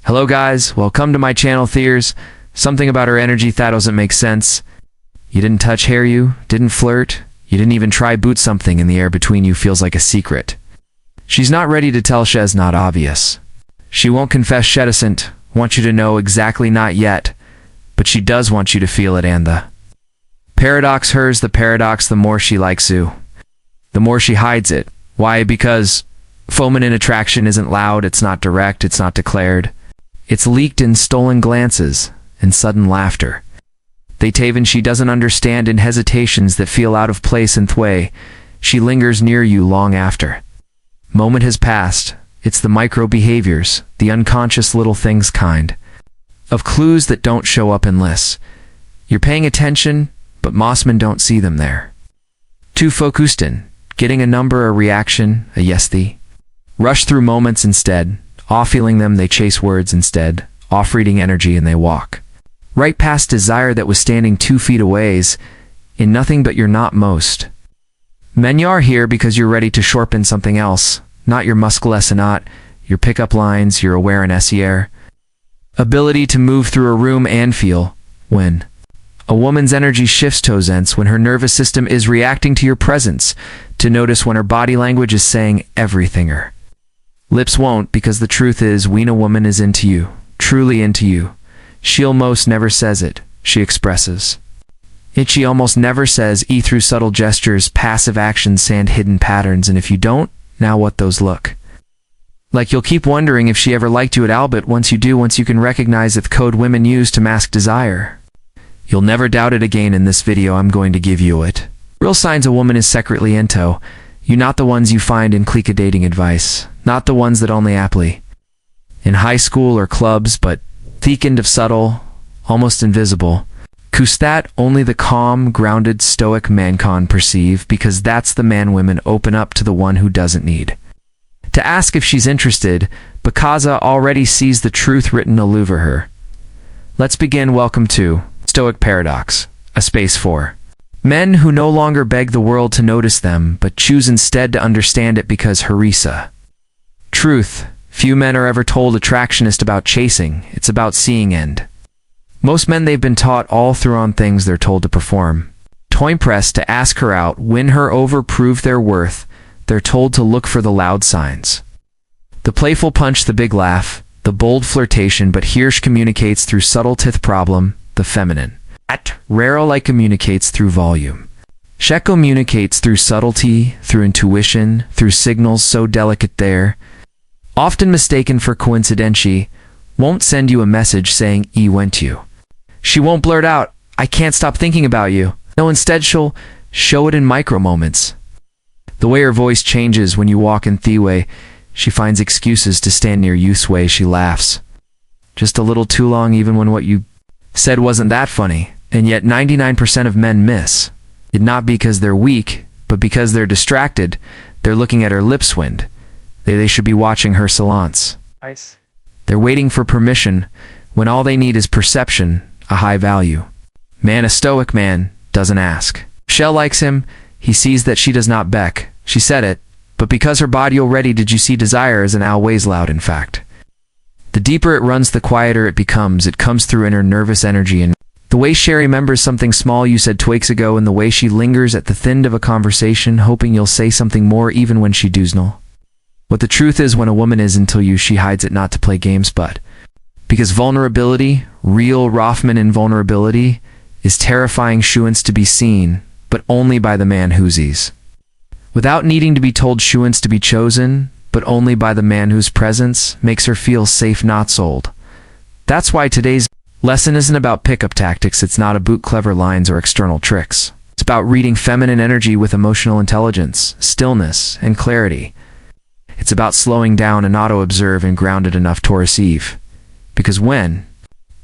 Hello guys, welcome to my channel Theers. Something about her energy that doesn't make sense. You didn't touch hair you, didn't flirt, you didn't even try boot something in the air between you feels like a secret. She's not ready to tell she's not obvious. She won't confess she doesn't want you to know exactly not yet, but she does want you to feel it and the paradox hers the paradox the more she likes you, the more she hides it. Why? Because feminine attraction isn't loud, it's not direct, it's not declared. It's leaked in stolen glances and sudden laughter. They taven she doesn't understand in hesitations that feel out of place and thway. She lingers near you long after. Moment has passed. It's the micro behaviors, the unconscious little things kind of clues that don't show up in lists. You're paying attention, but Mossman don't see them there. Too focused in getting a number, a reaction, a yes thee. Rush through moments instead. Off feeling them, they chase words instead. Off reading energy and they walk right past desire that was standing 2 feet away in nothing but you're not most. Men, you are here because you're ready to sharpen something else, not your muscles and not your pickup lines, your aware and SER. Ability to move through a room and feel when a woman's energy shifts to sense when her nervous system is reacting to your presence, to notice when her body language is saying everything her lips won't, because the truth is when a woman is into you, truly into you, she almost never says it, she expresses it. She almost never says through subtle gestures, passive actions, and hidden patterns. And if you don't, now what those look like, you'll keep wondering if she ever liked you at all, but once you do, once you can recognize the code women use to mask desire, you'll never doubt it again. In this video I'm going to give you it. Real signs a woman is secretly into you, not the ones you find in cliché dating advice, not the ones that only apply in high school or clubs, but thickened of subtle, almost invisible, cause that only the calm, grounded, stoic man can perceive, because that's the man women open up to the one who doesn't need to ask if she's interested, because already sees the truth written all over her. Let's begin. Welcome to Stoic Paradox, a space for men who no longer beg the world to notice them, but choose instead to understand it because Harissa. Truth. Few men are ever told attraction is about chasing, it's about seeing. And most men, they've been taught all through on things they're told to perform. Toy pressed to ask her out, win her over, prove their worth, they're told to look for the loud signs. The playful punch, the big laugh, the bold flirtation, but Hirsch communicates through subtle tith problem, the feminine. Rarely communicates through volume. She communicates through subtlety, through intuition, through signals so delicate there, often mistaken for coincidency, won't send you a message saying went you. She won't blurt out, I can't stop thinking about you. No, instead she'll show it in micro moments. The way her voice changes when you walk in the way, she finds excuses to stand near you. Sway, she laughs just a little too long even when what you said wasn't that funny. And yet 99% of men miss it, not because they're weak, but because they're distracted. They're looking at her lips wind. They should be watching her silence. Ice. They're waiting for permission when all they need is perception, a high value. Man, a stoic man, doesn't ask. Shell likes him, he sees that she does not beck. She said it, but because her body already did you see desire as an always loud in fact. The deeper it runs, the quieter it becomes. It comes through inner nervous energy, and the way she remembers something small you said 2 weeks ago, and the way she lingers at the end of a conversation, hoping you'll say something more even when she does not. What the truth is when a woman is until you, she hides it not to play games, but because vulnerability, real Rothman invulnerability, is terrifying. She wants to be seen, but only by the man who sees. Without needing to be told, she wants to be chosen, but only by the man whose presence makes her feel safe, not sold. That's why today's lesson isn't about pickup tactics. It's not about clever lines or external tricks. It's about reading feminine energy with emotional intelligence, stillness, and clarity. It's about slowing down and auto-observe and grounded enough to receive. Because when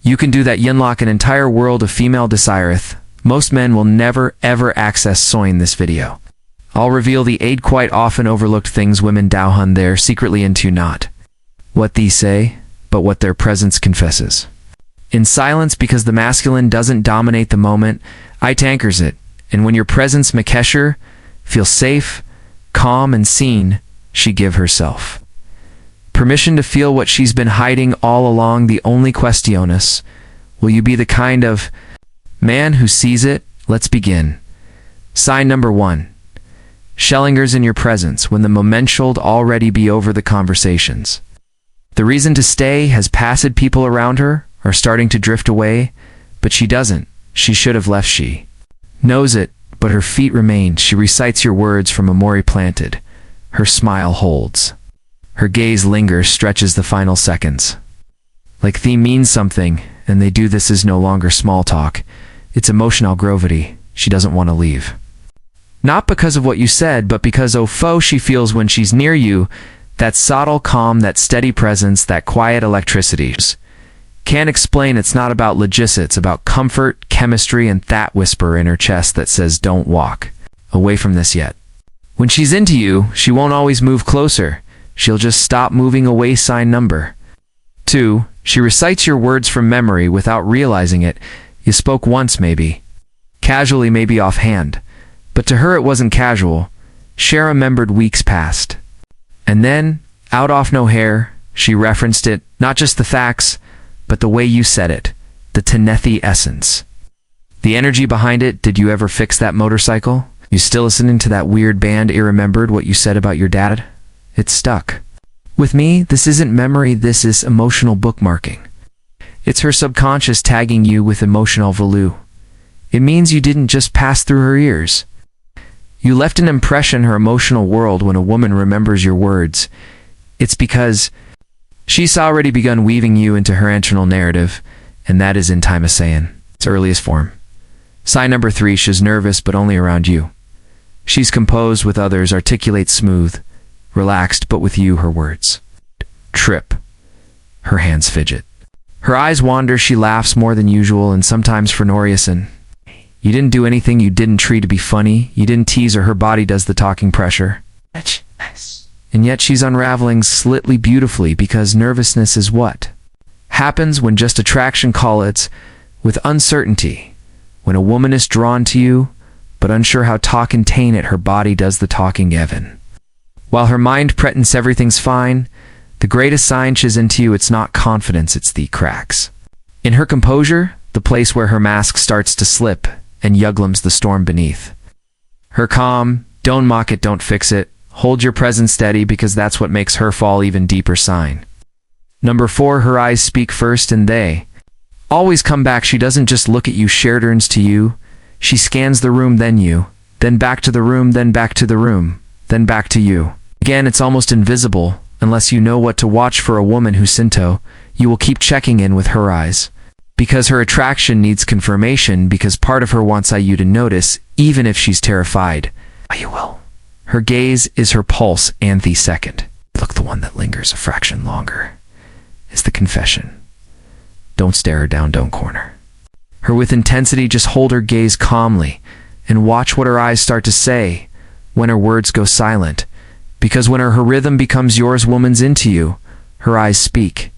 you can do that, you unlock an entire world of female desireth. Most men will never ever access soy in this video. I'll reveal the 8 quite often overlooked things women dowhun they're secretly into, not what these say, but what their presence confesses. In silence, because the masculine doesn't dominate the moment, it anchors it. And when your presence Makesher feels safe, calm, and seen, she give herself Permission to feel what she's been hiding all along. The only question is, will you be the kind of man who sees it? Let's begin. Sign number 1. She lingers in your presence when the moment should already be over. The conversations, the reason to stay has passed. People around her are starting to drift away, but she doesn't. She should have left. She knows it, but her feet remain. She recites your words from memory planted. Her smile holds. Her gaze lingers, stretches the final seconds. Like theme means something, and they do. This is no longer small talk. It's emotional gravity. She doesn't want to leave. Not because of what you said, but because she feels when she's near you, that subtle calm, that steady presence, that quiet electricity. Can't explain. It's not about logistics, it's about comfort, chemistry, and that whisper in her chest that says, don't walk away from this yet. When she's into you, she won't always move closer. She'll just stop moving away. Sign number 2. She recites your words from memory without realizing it. You spoke once, maybe casually, maybe offhand, but to her it wasn't casual. She remembered weeks past. And then, out off no hair, she referenced it, not just the facts, but the way you said it, the tenethy essence. The energy behind it. Did you ever fix that motorcycle? You still listening to that weird band? You remembered what you said about your dad? It stuck. With me, this isn't memory, this is emotional bookmarking. It's her subconscious tagging you with emotional value. It means you didn't just pass through her ears. You left an impression in her emotional world. When a woman remembers your words, it's because she's already begun weaving you into her internal narrative, and that is in time as saying, its earliest form. Sign number 3. She's nervous, but only around you. She's composed with others, articulates smooth, relaxed, but with you her words trip. Her hands fidget. Her eyes wander. She laughs more than usual, and sometimes for no reason. You didn't do anything. You didn't try to be funny. You didn't tease her. Her body does the talking. Pressure. And yet she's unraveling slightly beautifully, because nervousness is what happens when just attraction collides with uncertainty. When a woman is drawn to you, but unsure how to contain it, her body does the talking. Evan. While her mind pretends everything's fine, the greatest sign she's into you, it's not confidence, it's the cracks in her composure, the place where her mask starts to slip and yuglums the storm beneath. Her calm, don't mock it, don't fix it, hold your presence steady, because that's what makes her fall even deeper. Sign number 4. Her eyes speak first, and they always come back. She doesn't just look at you, she turns to you. She scans the room, then you, then back to the room, then back to the room, then back to you. Again, it's almost invisible. Unless you know what to watch for a woman who's into, you will keep checking in with her eyes. Because her attraction needs confirmation, because part of her wants you to notice, even if she's terrified. You will. Her gaze is her pulse, and the second look, the one that lingers a fraction longer, is the confession. Don't stare her down, don't corner her with intensity. Just hold her gaze calmly and watch what her eyes start to say when her words go silent. Because when her rhythm becomes yours, woman's into you, her eyes speak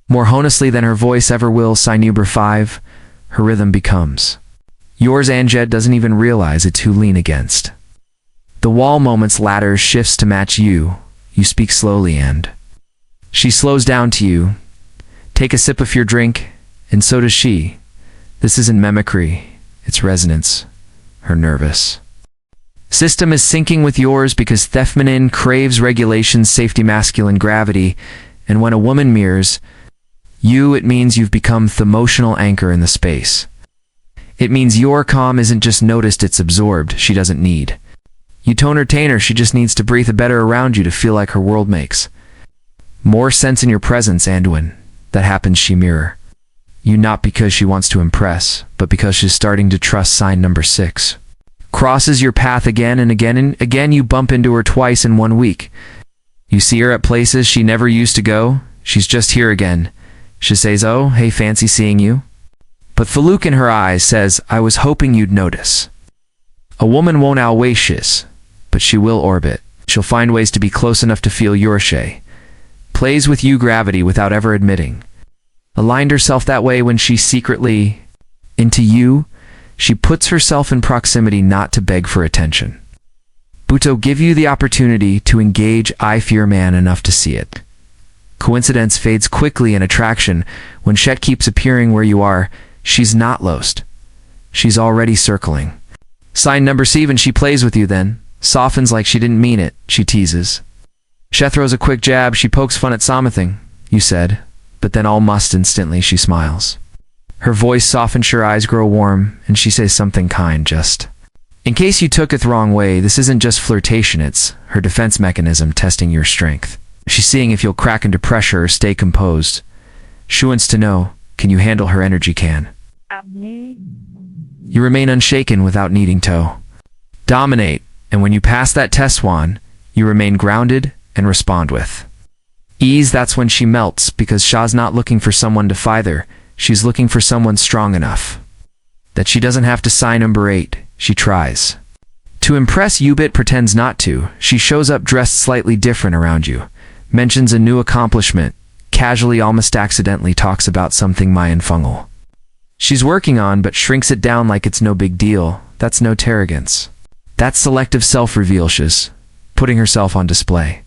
more honestly than her voice ever will. Sign number 5. Her rhythm becomes yours, and Jed doesn't even realize it's who lean against the wall. Moments latter shifts to match you. You speak slowly, and she slows down to you. Take a sip of your drink, and so does she. This isn't mimicry, it's resonance. Her nervous system is syncing with yours, because feminine craves regulation, safety, masculine gravity, and when a woman mirrors you, it means you've become the emotional anchor in the space. It means your calm isn't just noticed, it's absorbed. She doesn't need you to entertain her, she just needs to breathe better around you, to feel like her world makes more sense in your presence. And when that happens, she mirror you, not because she wants to impress, but because she's starting to trust. Sign number 6. Crosses your path again and again and again. You bump into her twice in 1 week. You see her at places she never used to go. She's just here again. She says, oh, hey, fancy seeing you. But the look in her eyes says, I was hoping you'd notice. A woman won't always shiz, but she will orbit. She'll find ways to be close enough to feel your shay. Plays with you gravity without ever admitting. Aligned herself that way when she's secretly into you. She puts herself in proximity not to beg for attention, but to give you the opportunity to engage. I fear man enough to see it. Coincidence fades quickly in attraction. When Shet keeps appearing where you are, she's not lost. She's already circling. Sign number 7, she plays with you then. Softens like she didn't mean it, she teases. Shet throws a quick jab, she pokes fun at something, you said, but then almost instantly she smiles. Her voice softens, her eyes grow warm, and she says something kind, just. In case you took it the wrong way, this isn't just flirtation, it's her defense mechanism testing your strength. She's seeing if you'll crack under pressure or stay composed. She wants to know, can you handle her energy can? You remain unshaken without needing to dominate, and when you pass that test wand, you remain grounded and respond with ease. That's when she melts, because Shah's not looking for someone to fight her. She's looking for someone strong enough that she doesn't have to sign number 8. She tries to impress you but pretends not to. She shows up dressed slightly different around you, mentions a new accomplishment, casually, almost accidentally talks about something Mayan fungal she's working on, but shrinks it down like it's no big deal. That's no arrogance. That's selective self-reveal. She's putting herself on display.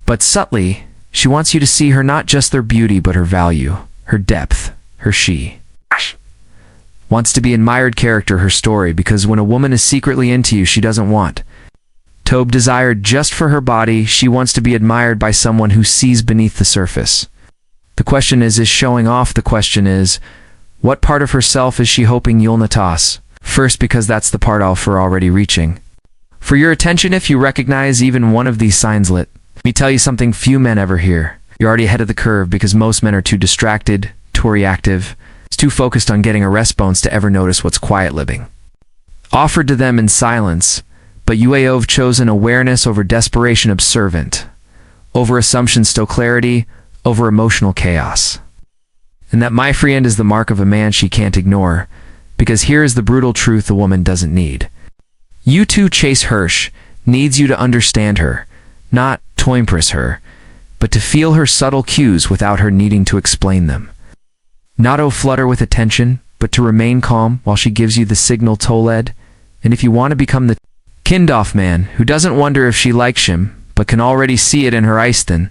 But subtly, she wants you to see her not just their beauty but her value, her depth, her she. Wants to be admired character, her story, because when a woman is secretly into you, she doesn't want to desired just for her body. She wants to be admired by someone who sees beneath the surface. The question is showing off? The question is, what part of herself is she hoping you'll notice first, because that's the part for already reaching for your attention. If you recognize even one of these signs, let me tell you something few men ever hear. You're already ahead of the curve, because most men are too distracted, too reactive, too focused on getting a response to ever notice what's quiet living offered to them in silence. But you have chosen awareness over desperation, observant over assumption, still clarity over emotional chaos. And that, my friend, is the mark of a man she can't ignore, because here is the brutal truth a woman doesn't need you to chase her. She needs you to understand her, not to impress her, but to feel her subtle cues without her needing to explain them. Not to flutter with attention, but to remain calm while she gives you the signal to lead. And if you want to become the kind-of man who doesn't wonder if she likes him, but can already see it in her eyes, then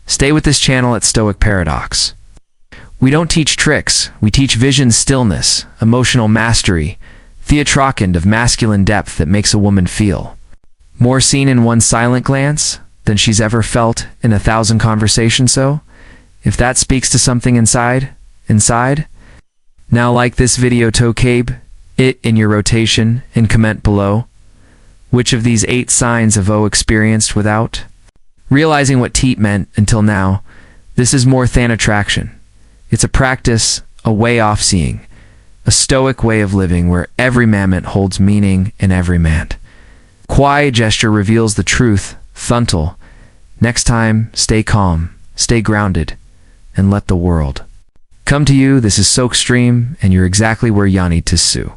stay with this channel at Stoic Paradox. We don't teach tricks, we teach vision, stillness, emotional mastery, theatrocand of masculine depth that makes a woman feel more seen in one silent glance than she's ever felt in 1,000 conversations. So, if that speaks to something inside, now like this video to cabe it in your rotation and comment below. Which of these 8 signs have you experienced without realizing what teat meant until now? This is more than attraction. It's a practice, a way of seeing, a stoic way of living where every moment holds meaning in every man. Quiet gesture reveals the truth. Thuntal. Next time, stay calm, stay grounded, and let the world come to you. This is Soak Stream, and you're exactly where you need to sue.